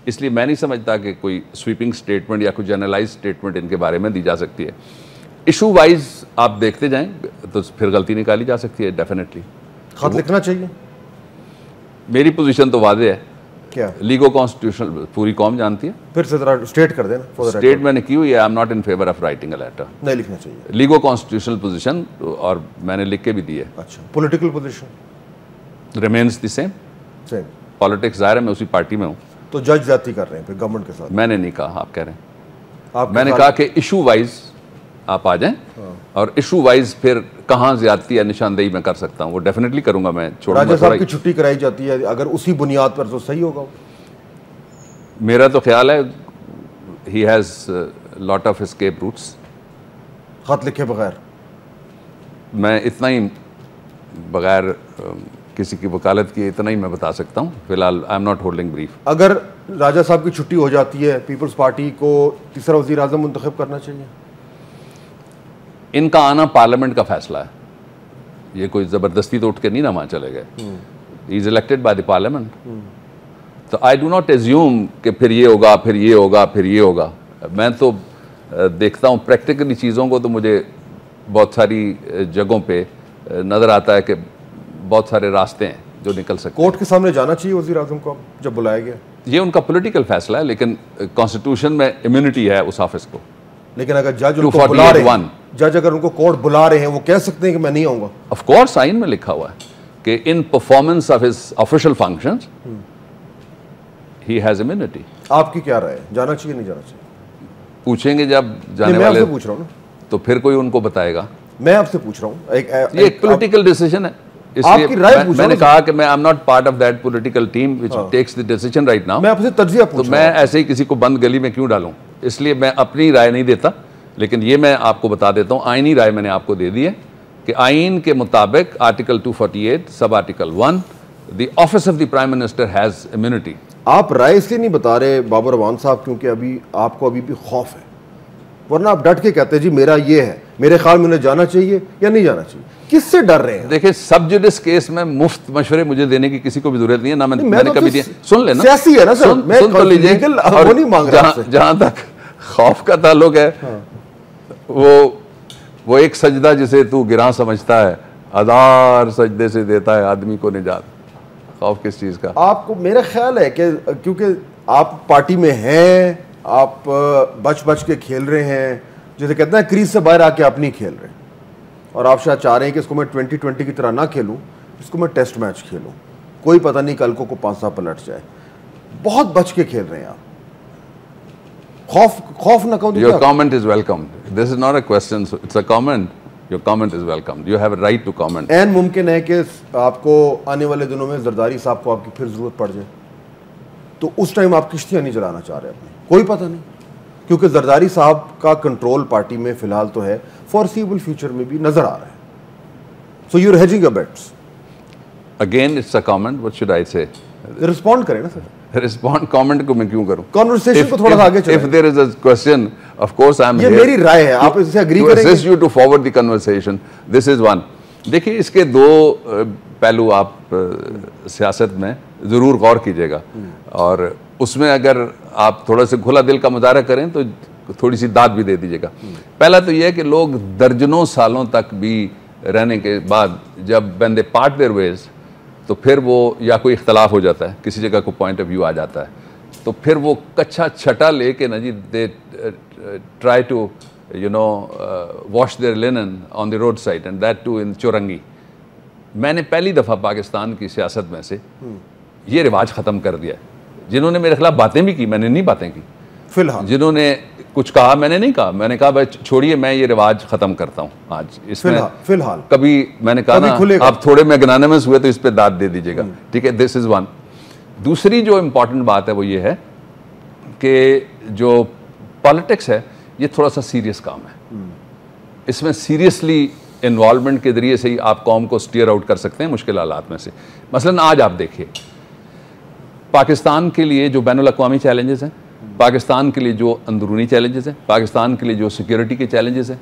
इसलिए मैं नहीं समझता कि कोई स्वीपिंग स्टेटमेंट या कोई जनरलाइज स्टेटमेंट इनके बारे में दी जा सकती है। इशू वाइज आप देखते जाएं तो फिर गलती निकाली जा सकती है डेफिनेटली। खत लिखना चाहिए? मेरी पोजीशन तो वादे है, क्या लीगो कॉन्स्टिट्यूशनल पूरी कौम जानती है। फिर से जरा स्टेट कर देना for the record। स्टेट मैंने की हुई है, I am not in favour of writing a letter. नहीं लिखना चाहिए। लीगो कॉन्स्टिट्यूशनल पोजीशन, और मैंने लिख के भी दी है, अच्छा, political position remains the same. Same. Politics ज़ाहिर है मैं उसी पार्टी में हूँ। तो जज जाती कर रहे हैं फिर गवर्नमेंट के साथ। मैंने नहीं कहा, आप कह रहे हैं। आपके मैंने साथ- कहा कि इशू वाइज आप आ जाएं, और इशू वाइज फिर कहाँ ज्यादती या निशानदेही मैं कर सकता हूँ वो डेफिनेटली करूंगा। मैं छोड़ूंगा राजा थोड़ा साहब की छुट्टी कराई जाती है, अगर उसी बुनियाद पर तो सही होगा। मेरा तो ख्याल है he has lot of escape routes. खत लिखे बगैर मैं इतना ही बगैर किसी की वकालत किए इतना ही मैं बता सकता हूँ फिलहाल। आई एम नॉट होल्डिंग ब्रीफ। अगर राजा साहब की छुट्टी हो जाती है, पीपल्स पार्टी को तीसरा वज़ीर आज़म मुंतखब करना चाहिए। इनका आना पार्लियामेंट का फैसला है, ये कोई ज़बरदस्ती तो उठ के नहीं ना वहाँ चले गए। He is elected by the parliament. तो आई डू नॉट एज्यूम कि फिर ये होगा, फिर ये होगा, फिर ये होगा। मैं तो देखता हूँ प्रैक्टिकली चीज़ों को, तो मुझे बहुत सारी जगहों पे नज़र आता है कि बहुत सारे रास्ते हैं जो निकल सकते हैं। कोर्ट के सामने जाना चाहिए वज़ीर आज़म को जब बुलाया गया। ये उनका पॉलिटिकल फैसला है, लेकिन कॉन्स्टिट्यूशन में इम्यूनिटी है उस ऑफिस को। लेकिन अगर जज उनको बुला रहे हैं, जज अगर उनको कोर्ट बुला रहे हैं, वो कह सकते हैं कि मैं नहीं आऊँगा। ऑफ कोर्स आइन में लिखा हुआ है कि इन performance of his official functions he has immunity. आपकी क्या राय है, जाना चाहिए नहीं जाना चाहिए? पूछेंगे जब जाने मैं वाले, आपसे पूछ रहा हूँ ना, तो फिर कोई उनको बताएगा। मैं आपसे पूछ रहा हूँ। ये एक पॉलिटिकल डिसीजन है, आपकी इसलिए राय पूछ रहा मैंने हूं। कहा कि मैं I am not part of that political team which takes the decision right now. मैं आपसे तज्जिया तो पूछ मैं रहा हूँ। ऐसे ही किसी को बंद गली में क्यों डालूं, इसलिए मैं अपनी राय नहीं देता। लेकिन ये मैं आपको बता देता हूँ, आईनी राय मैंने आपको दे दी है कि आइन के मुताबिक article 248 sub article 1 the office of the prime minister has immunity. आप राय इसलिए नहीं बता रहे बाबर अवान साहब, क्योंकि अभी आपको अभी भी खौफ है, वरना आप डट के कहते हैं जी मेरा ये है, मेरे ख्याल में उन्हें जाना चाहिए या नहीं जाना चाहिए। किससे डर रहे हैं? देखिए, सब जुडिस केस में मुफ्त मशवरे मुझे देने की किसी को भी जरूरत नहीं है, ना मैंने तो कभी दिया। सुन लेना, सियासी है ना सर, मैं सुन तो लीजिए। लीगल वो नहीं मांग रहा आपसे। जहां तक खौफ का ताल्लुक है, वो एक सजदा जिसे तू गिरा समझता है, हजार सजदे से देता है आदमी को निजात। खौफ किस चीज का? आपको मेरा ख्याल है कि क्योंकि आप पार्टी में हैं, आप बच बच के खेल रहे हैं, जैसे कहते हैं क्रीज से बाहर आके आप नहीं खेल रहे, और आप शायद चाह रहे हैं कि इसको मैं 2020 की तरह ना खेलूं, इसको मैं टेस्ट मैच खेलूं, कोई पता नहीं कल को 5 साल पलट जाए। बहुत बच के खेल रहे हैं आप। खौफ ना कहूं। Your comment is welcome. This is not a question, it's a comment. Your comment is welcome. You have a right to comment. ऐन मुमकिन है कि आपको आने वाले दिनों में जरदारी साहब को आपकी फिर जरूरत पड़ जाए, तो उस टाइम आप किश्तियां नहीं चलाना चाह रहे अपनी, कोई पता नहीं, क्योंकि जरदारी साहब का कंट्रोल पार्टी में फिलहाल तो है, फॉरसीबल फ्यूचर में भी नजर आ रहा है। So you're hedging your bets. Again, it's a comment. What should I say? Respond करें ना सर। Respond comment को मैं क्यों करूं? कॉन्वर्सेशन को थोड़ा सा आगे चलाएं। If there is a question, of course I am ये here मेरी राय है, आप इससे agree to करेंगे? assist you to forward the conversation. This is one. देखिए, इसके दो पहलू आप सियासत में ज़रूर गौर कीजिएगा, और उसमें अगर आप थोड़ा सा खुला दिल का मुजाहरा करें तो थोड़ी सी दाद भी दे दीजिएगा। पहला तो यह है कि लोग दर्जनों सालों तक भी रहने के बाद जब when they part their ways, तो फिर वो या कोई इख्तलाफ हो जाता है, किसी जगह को पॉइंट ऑफ व्यू आ जाता है, तो फिर वो कच्चा छटा लेके ना जी they try to wash their linen on the road side and that too in Chowringhee. मैंने पहली दफ़ा पाकिस्तान की सियासत में से ये रिवाज ख़त्म कर दिया है। जिन्होंने मेरे खिलाफ बातें भी की, मैंने नहीं बातें की, फिलहाल जिन्होंने कुछ कहा मैंने नहीं कहा, मैंने कहा भाई छोड़िए, मैं ये रिवाज ख़त्म करता हूँ आज। इसमें फिलहाल कभी मैंने कहा ना आप थोड़े मैग्नानिमस हुए तो इस पे दाद दे दीजिएगा, ठीक है। This is one. दूसरी जो इम्पॉर्टेंट बात है वो ये है कि जो पॉलिटिक्स है ये थोड़ा सा सीरियस काम है। इसमें सीरियसली इन्वॉल्वमेंट के जरिए से ही आप कौम को स्टीयर आउट कर सकते हैं मुश्किल हालात में से। मसलन आज आप देखिए, पाकिस्तान के लिए जो बैनुल अक़वामी चैलेंजेस हैं, पाकिस्तान के लिए जो अंदरूनी चैलेंजेस हैं, पाकिस्तान के लिए जो सिक्योरिटी के चैलेंजेस हैं,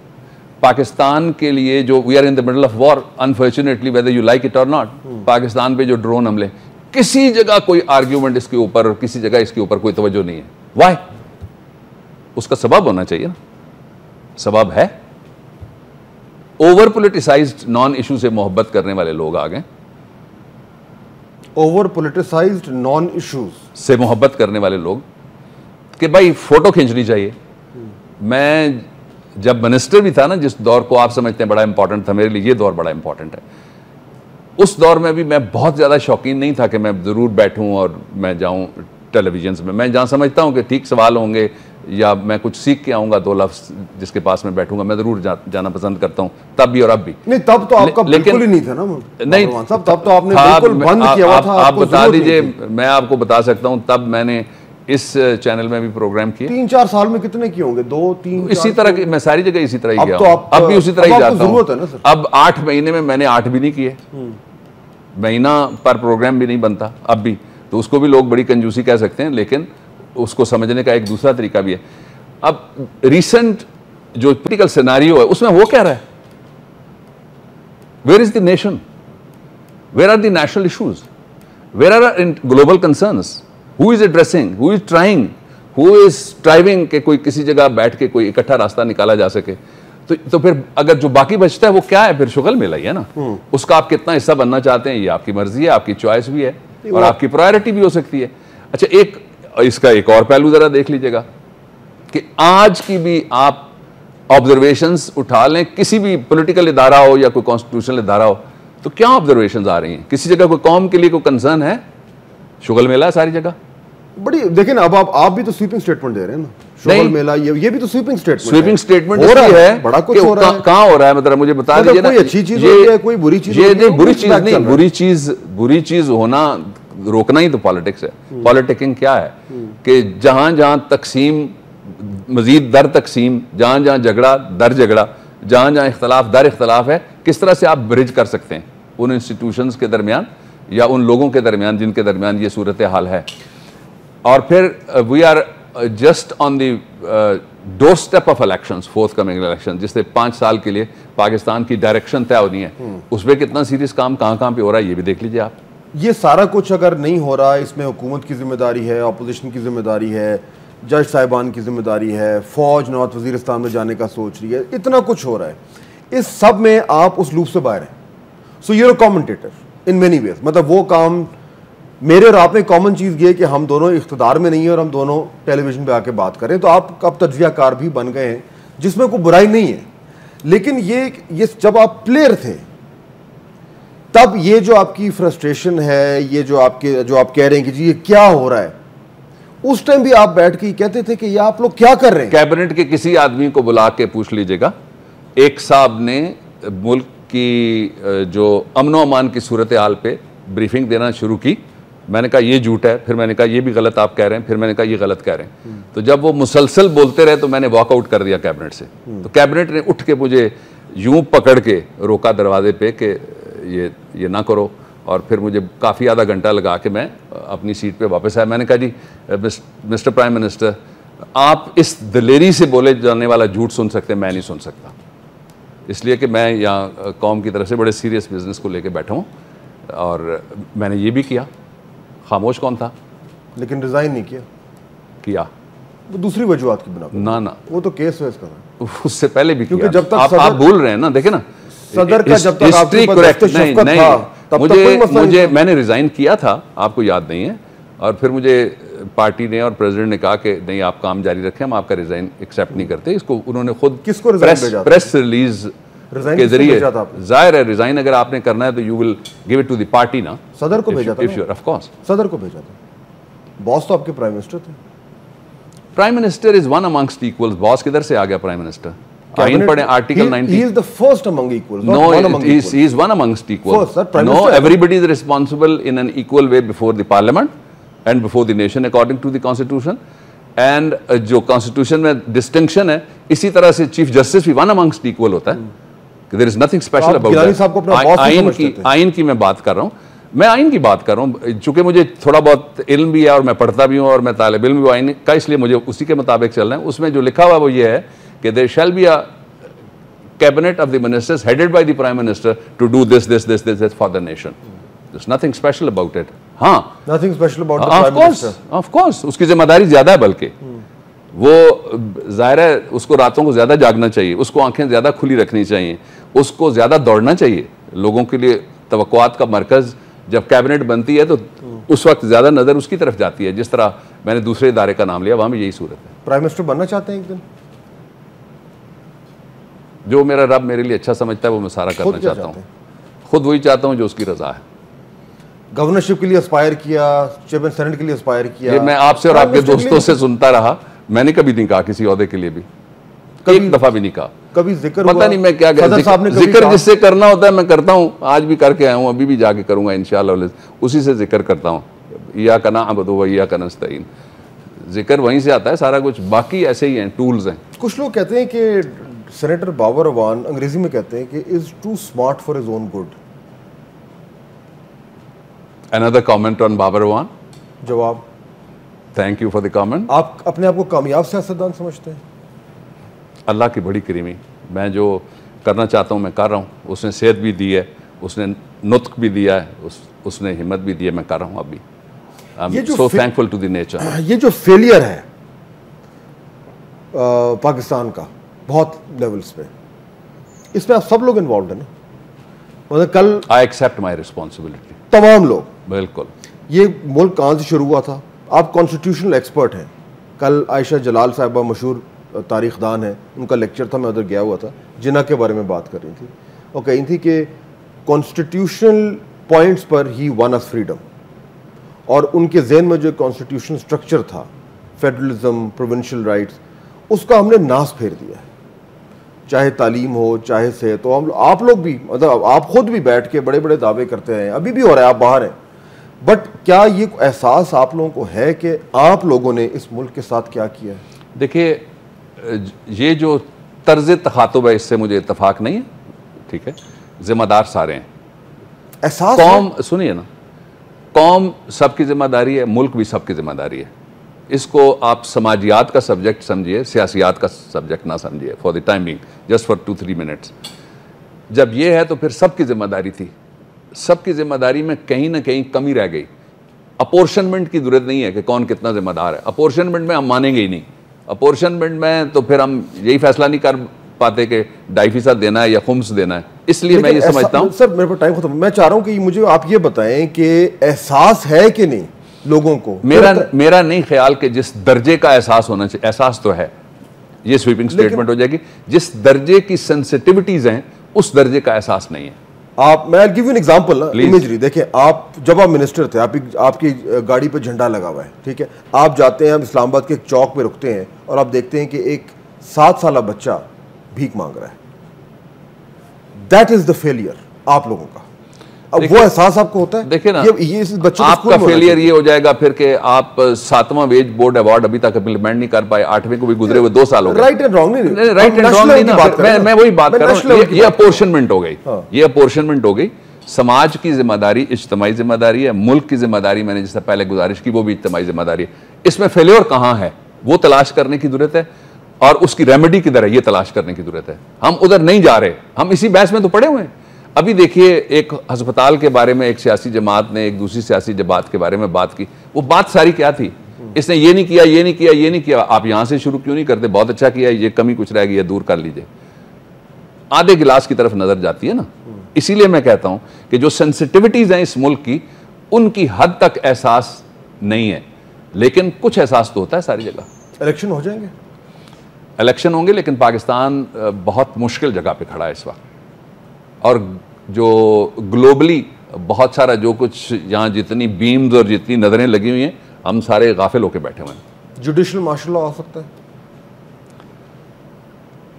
पाकिस्तान के लिए जो we are in the middle of war unfortunately whether you like it और नॉट, पाकिस्तान पे जो ड्रोन हमले, किसी जगह कोई आर्ग्यूमेंट इसके ऊपर और किसी जगह इसके ऊपर कोई तवज्जो नहीं है। वाई? उसका सबब होना चाहिए ना। सबब है ओवर पोलिटिसाइज्ड नॉन इशू से मोहब्बत करने वाले लोग आ गए, ओवर पॉलिटिसाइज्ड नॉन इश्यूज से मोहब्बत करने वाले लोग कि भाई फोटो खींचनी चाहिए। मैं जब मिनिस्टर भी था ना, जिस दौर को आप समझते हैं बड़ा इंपॉर्टेंट था, मेरे लिए ये दौर बड़ा इंपॉर्टेंट है। उस दौर में भी मैं बहुत ज़्यादा शौकीन नहीं था कि मैं ज़रूर बैठूं और मैं जाऊं टेलीविजन में। मैं जहाँ समझता हूं कि ठीक सवाल होंगे या मैं कुछ सीख के आऊँगा, 2 लफ्ज़ जिसके पास मैं बैठूंगा, मैं ज़रूर जाना पसंद करता हूँ, तब भी और अब भी। नहीं, तब तो आपका बिल्कुल ही नहीं था ना नहीं साहब, तब तो आपने बिल्कुल बंद किया हुआ था। आप बता दीजिए, मैं आपको बता सकता हूँ, तब मैंने इस चैनल में भी प्रोग्राम किए। 3-4 साल में कितने किए होंगे? 2-3 इसी तरह की, मैं सारी जगह इसी तरह ही गया तो हूं। अब भी उसी तरह ही जाता हूं। अब 8 महीने में मैंने 8 भी नहीं किए, महीना पर प्रोग्राम भी नहीं बनता अब भी, तो उसको भी लोग बड़ी कंजूसी कह सकते हैं, लेकिन उसको समझने का एक दूसरा तरीका भी है। अब रिसेंट जो पॉलिटिकल सिनेरियो है उसमें वो कह रहा है, where is the nation, where are the national issues, where are global concerns, who is addressing, who is trying, who is striving कि कोई किसी जगह बैठ के कोई इकट्ठा रास्ता निकाला जा सके। तो फिर अगर जो बाकी बचता है वो क्या है? फिर शुगल मेला ही है ना। उसका आप कितना हिस्सा बनना चाहते हैं ये आपकी मर्जी है, आपकी चॉइस भी है और आपकी प्रायोरिटी भी हो सकती है। अच्छा, एक इसका एक और पहलू जरा देख लीजिएगा कि आज की भी आप ऑब्जर्वेशंस उठा लें, किसी भी पॉलिटिकल इदारा हो या कोई कॉन्स्टिट्यूशनल इदारा हो, तो क्या ऑब्जर्वेशंस आ रही हैं? किसी जगह कोई कौम के लिए कोई कंसर्न है? शुगल मेला है सारी जगह। बड़ी देखिए ना, अब आप भी तो स्वीपिंग स्टेटमेंट दे रहे हैं ना, शुगल मेला, ये भी तो स्वीपिंग स्टेटमेंट हो रहा है। बड़ा कुछ हो रहा है, कहां हो रहा है? मतलब मुझे बता दीजिए ना। कोई अच्छी चीज हो रही है, कोई बुरी चीज? ये बुरी चीज होना रोकना ही तो पॉलिटिक्स है। पॉलिटिकिंग क्या है कि जहां जहां तकसीम मजीद दर तकसीम, जहां जहां झगड़ा दर झगड़ा, जहां जहां इख्तलाफ दर इख्तलाफ है, किस तरह से आप ब्रिज कर सकते हैं उन इंस्टीट्यूशंस के दरमियान या उन लोगों के दरमियान जिनके दरमियान ये सूरत हाल है। और फिर we are just on the doorstep of elections, forthcoming election, जिससे 5 साल के लिए पाकिस्तान की डायरेक्शन तय होनी है। उसमें कितना सीरियस काम कहाँ कहाँ पे हो रहा है ये भी देख लीजिए आप। ये सारा कुछ अगर नहीं हो रहा, इसमें हुकूमत की जिम्मेदारी है, अपोजिशन की जिम्मेदारी है, जज साहिबान की जिम्मेदारी है, फौज नॉर्थ वजीरिस्तान में जाने का सोच रही है, इतना कुछ हो रहा है, इस सब में आप उस लूप से बाहर हैं। So you're a commentator in many ways. मतलब वो काम मेरे और आप में कॉमन चीज़ ये कि हम दोनों इख्तिदार में नहीं है और हम दोनों टेलीविजन पे आके बात करें, तो आप अब तज्जियाकार भी बन गए हैं, जिसमें कोई बुराई नहीं है। लेकिन ये जब आप प्लेयर थे, तब ये जो आपकी फ्रस्ट्रेशन है, ये जो आप कह रहे हैं कि जी ये क्या हो रहा है, उस टाइम भी आप बैठ के कहते थे कि ये आप लोग क्या कर रहे हैं? कैबिनेट के किसी आदमी को बुला के पूछ लीजिएगा, एक साहब ने मुल्क की जो अमनो अमान की सूरत हाल पे ब्रीफिंग देना शुरू की। मैंने कहा ये झूठ है, फिर मैंने कहा ये भी गलत आप कह रहे हैं, फिर मैंने कहा ये गलत कह रहे हैं। तो जब वो मुसलसल बोलते रहे तो मैंने वॉकआउट कर दिया कैबिनेट से। तो कैबिनेट ने उठ के मुझे यूं पकड़ के रोका दरवाजे पे कि ये ना करो, और फिर मुझे काफ़ी आधा घंटा लगा के मैं अपनी सीट पे वापस आया। मैंने कहा जी मिस्टर प्राइम मिनिस्टर, आप इस दिलेरी से बोले जाने वाला झूठ सुन सकते हैं, मैं नहीं सुन सकता, इसलिए कि मैं यहाँ कौम की तरफ से बड़े सीरियस बिजनेस को लेके बैठा हूँ। और मैंने ये भी किया। खामोश कौन था? लेकिन रिजाइन नहीं किया वो दूसरी वजूहत की बिना पर। ना वो तो केस है इसका, उससे पहले भी क्योंकि किया। जब तक आप भूल रहे हैं ना, देखे ना सदर का जब तक आपके पास करेक्ट शफ़क़त नहीं, था, तब तक कोई मसला नहीं था। मैंने रिजाइन किया था, आपको याद नहीं है, और फिर मुझे पार्टी ने और प्रेसिडेंट ने कहा कि नहीं आप काम जारी रखें, हम आपका रिजाइन एक्सेप्ट नहीं करते। इसको उन्होंने खुद किसको रिजाइन भेजा? प्रेस रिलीज के जरिए। जाहिर है रिजाइन अगर आपने करना है तो you will give it to the party ना। सदर को भेजा था, ऑफ कोर्स सदर को भेजा था। बॉस तो आपके प्राइम मिनिस्टर थे। Prime minister is one amongst equals. Boss किधर से आ गया प्राइम मिनिस्टर? आइन पढ़े article 90। He is the first among equals. No, he is one amongst equals. First, sir, Prime no, Minister. everybody is responsible in an equal way before the parliament and before the nation according to the constitution. And जो constitution में distinction है, इसी तरह से chief justice भी one amongst equal होता है। There is nothing special about that. आइन की मैं बात कर रहा हूँ, मैं आइन की बात कर रहा हूँ, चूंकि मुझे थोड़ा बहुत इल्म भी है और मैं पढ़ता भी हूँ और मैं तालिब इल्म भी हूँ आइन का, इसलिए मुझे उसी के मुताबिक चलना है। उसमें जो लिखा हुआ वो ये है कि there shall be a cabinet of the ministers headed by the prime minister to do this for the nation. There's nothing special about it. हाँ, nothing special about the prime minister. Of course, उसकी जिम्मेदारी ज्यादा है, बल्कि वो जाहिर है उसको रातों को ज्यादा जागना चाहिए, उसको आंखें ज्यादा खुली रखनी चाहिए, उसको ज्यादा दौड़ना चाहिए। लोगों के लिए तवक्कुआत का मरकज जब कैबिनेट बनती है तो उस वक्त ज़्यादा नज़र उसकी तरफ जाती है, जिस तरह मैंने दूसरे इदारे का नाम लिया, वहाँ भी यही सूरत है। प्राइम मिनिस्टर बनना चाहते हैं एक दिन? जो मेरा रब मेरे लिए अच्छा समझता है वो मैं सारा करना चाहता हूँ। खुद वही चाहता हूँ जो उसकी रजा है। गवर्नरशिप के लिए एस्पायर किया, चेयरमैन सेनेट के लिए एस्पायर किया, ये मैं आपसे और आपके दोस्तों से सुनता रहा, मैंने कभी नहीं कहा किसी ओहदे के लिए भी, एक दफा भी नहीं कहा। कभी जिक्र पता नहीं मैं क्या जिक्र जिससे करना होता है मैं करता हूँ, आज भी करके आया हूँ, अभी भी जाके करूंगा इंशाअल्लाह, उसी से जिक्र करता हूँ। या कना अबदु व या कनस्तईन, जिक्र वहीं से आता है सारा कुछ, बाकी ऐसे ही हैं, टूल्स हैं। कुछ लोग कहते हैं कि सेनेटर बाबर अवान अंग्रेजी में कहते हैं कि is too smart for his own good. Another comment on Babar Awan? जवाब? Thank you for the comment. आप अपने आप को कामयाब सियासतदान समझते हैं? अल्लाह की बड़ी करीमी, मैं जो करना चाहता हूँ मैं कर रहा हूँ। उसने सेहत भी दी है, उसने नुत्क भी दिया है, उसने हिम्मत भी दी है, मैं कर रहा हूँ अभी। I am so thankful to the nature. ये जो फेलियर है पाकिस्तान का बहुत लेवल्स पे, इसमें आप सब लोग इन्वॉल्व हैं ना? मतलब कल आई एक्सेप्ट माई रिस्पॉन्सिबिलिटी, तमाम लोग। बिल्कुल। ये मुल्क कहाँ से शुरू हुआ था? आप कॉन्स्टिट्यूशनल एक्सपर्ट हैं। कल आयशा जलाल साहिबा मशहूर तारीखदान है, उनका लेक्चर था, मैं उधर गया हुआ था, जिन्ना के बारे में बात कर रही थी। वो कही थी कि कॉन्स्टिट्यूशनल पॉइंट्स पर ही वन अस फ्रीडम, और उनके जहन में जो कॉन्स्टिट्यूशनल स्ट्रक्चर था, फेडरलिज्म, प्रोविंशियल राइट्स, उसका हमने नाश फेर दिया है। चाहे तालीम हो, चाहे सेहत हो, आप लोग भी, मतलब आप खुद भी बैठ के बड़े बड़े दावे करते हैं, अभी भी हो रहा है, आप बाहर हैं, बट क्या ये एहसास आप लोगों को है कि आप लोगों ने इस मुल्क के साथ क्या किया है? देखिए, ये जो तर्ज तखातुब है इससे मुझे इत्तफाक नहीं है, ठीक है, जिम्मेदार सारे हैं। एहसास कौम, सुनिए ना, कौम सबकी जिम्मेदारी है, मुल्क भी सबकी जिम्मेदारी है। इसको आप समाजियात का सब्जेक्ट समझिए, सियासियात का सब्जेक्ट ना समझिए for the time being, just for 2-3 minutes. जब ये है तो फिर सबकी जिम्मेदारी थी। सबकी जिम्मेदारी में कहीं ना कहीं कमी रह गई। अपोर्शनमेंट की जरूरत नहीं है कि कौन कितना जिम्मेदार है। अपोर्शनमेंट में हम मानेंगे ही नहीं। अपोर्शनमेंट में तो फिर हम यही फैसला नहीं कर पाते कि 2.5% देना है या खुम्स देना है। इसलिए मैं ये समझता हूँ। सर मेरे पास टाइम खत्म, मैं चाह रहा हूँ कि मुझे आप ये बताएं कि एहसास है कि नहीं लोगों को? मेरा नहीं ख्याल कि जिस दर्जे का एहसास होना चाहिए, एहसास तो है, ये स्वीपिंग स्टेटमेंट हो जाएगी। जिस दर्जे की सेंसिटिविटीज हैं उस दर्जे का एहसास नहीं है। आप, मैं गिव यू एन एग्जांपल ना, इमेजरी देखें। आप जब आप मिनिस्टर थे, आपकी गाड़ी पे झंडा लगा हुआ है, ठीक है, आप जाते हैं, आप इस्लामाबाद के एक चौक पे रुकते हैं और आप देखते हैं कि एक 7 साल बच्चा भीख मांग रहा है। दैट इज द फेलियर आप लोगों का। अब वो एहसास आपको होता है? देखिए ना, ये इस बच्चे आपका फेलियर ये हो जाएगा फिर कि आप 7वां वेज बोर्ड अवार्ड अभी तक इम्प्लीमेंट नहीं कर पाए, 8वें को भी गुजरे हुए 2 साल हो गए। राइट एंड रॉन्ग नहीं, राइट एंड रॉन्ग नहीं ना, मैं वही बात कर रहा हूँ। ये अपोर्शनमेंट हो गई, ये अपोर्शनमेंट हो गई। समाज की जिम्मेदारी इज्तिमाई जिम्मेदारी है, मुल्क की जिम्मेदारी मैंने जिससे पहले गुजारिश की वो भी इज्तिमाई जिम्मेदारी है। इसमें फेलियर कहाँ है वो तलाश करने की जरूरत है, और उसकी रेमेडी किधर है ये तलाश करने की जरूरत है। हम उधर नहीं जा रहे, हम इसी बहस में तो पड़े हुए हैं। अभी देखिए, एक अस्पताल के बारे में एक सियासी जमात ने एक दूसरी सियासी जमात के बारे में बात की, वो बात सारी क्या थी? इसने ये नहीं किया, ये नहीं किया, ये नहीं किया। आप यहां से शुरू क्यों नहीं करते? बहुत अच्छा किया, ये कमी कुछ रह गई है, दूर कर लीजिए। आधे गिलास की तरफ नजर जाती है ना। इसीलिए मैं कहता हूं कि जो सेंसिटिविटीज हैं इस मुल्क की, उनकी हद तक एहसास नहीं है, लेकिन कुछ एहसास तो होता है सारी जगह। इलेक्शन हो जाएंगे, इलेक्शन होंगे, लेकिन पाकिस्तान बहुत मुश्किल जगह पे खड़ा है इस वक्त, और जो ग्लोबली बहुत सारा जो कुछ यहाँ जितनी बीम्स और जितनी नजरें लगी हुई हैं, हम सारे गाफिल होकर बैठे हुए हैं। जुडिशल मार्शल लॉ आ सकता है?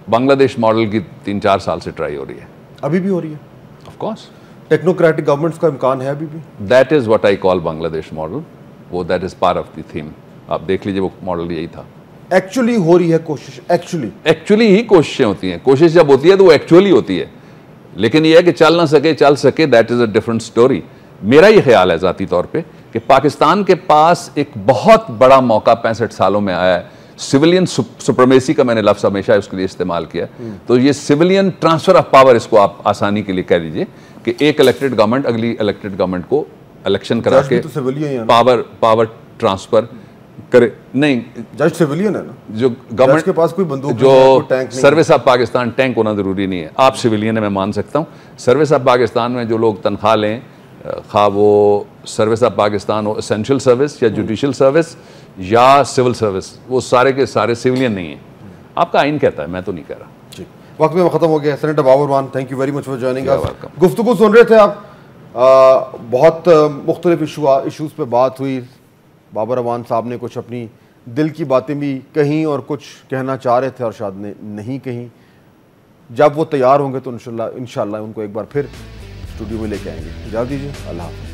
बांग्लादेश मॉडल की 3-4 साल से ट्राई हो रही है। अभी भी हो रही है? Of course. टेक्नोक्रेटिक गवर्नमेंट्स का इम्कान है अभी भी? That is what I call Bangladesh model. वो that is part of the theme. आप देख लीजिए, वो मॉडल यही था। एक्चुअली हो रही है कोशिश? एक्चुअली ही कोशिशें होती हैं। कोशिश जब होती है तो वो एक्चुअली होती है, लेकिन ये है कि चल ना सके, चल सके, that is a different story. मेरा ये ख्याल है ज़ाती तौर पे कि पाकिस्तान के पास एक बहुत बड़ा मौका 65 सालों में आया है। सिविलियन सुप्रीमेसी का मैंने लफ्ज़ हमेशा उसके लिए इस्तेमाल किया। तो ये सिविलियन ट्रांसफर ऑफ पावर, इसको आप आसानी के लिए कह लीजिए कि एक इलेक्टेड गवर्नमेंट अगली इलेक्टेड गवर्नमेंट को इलेक्शन करा के पावर ट्रांसफर करे। नहीं, जज सिविलियन है ना, जो गवर्नमेंट के पास कोई बंदूक, जो सर्विस ऑफ पाकिस्तान, टैंक होना जरूरी नहीं है। आप सिविलियन है, मैं मान सकता हूँ। सर्विस ऑफ पाकिस्तान में जो लोग तनख्वाह लें, खा वो सर्विस ऑफ पाकिस्तान हो, एसेंशियल सर्विस या जुडिशल सर्विस या सिविल सर्विस, वो सारे के सारे सिविलियन नहीं हैं। आपका आइन कहता है, मैं तो नहीं कह रहा। जी, वक्त में ख़त्म हो गया। Senator Babar Rehman, thank you very much for joining us. Welcome. गुफ्तगू सुन रहे थे आप, बहुत मुख्तलिफ इशूज़ पे बात हुई। बाबर रहमान साहब ने कुछ अपनी दिल की बातें भी कहीं और कुछ कहना चाह रहे थे और शायद ने नहीं कहीं। जब वो तैयार होंगे तो इंशाल्लाह उनको एक बार फिर स्टूडियो में लेके आएंगे। इजाज़त दीजिए, अल्लाह हाफ़िज़।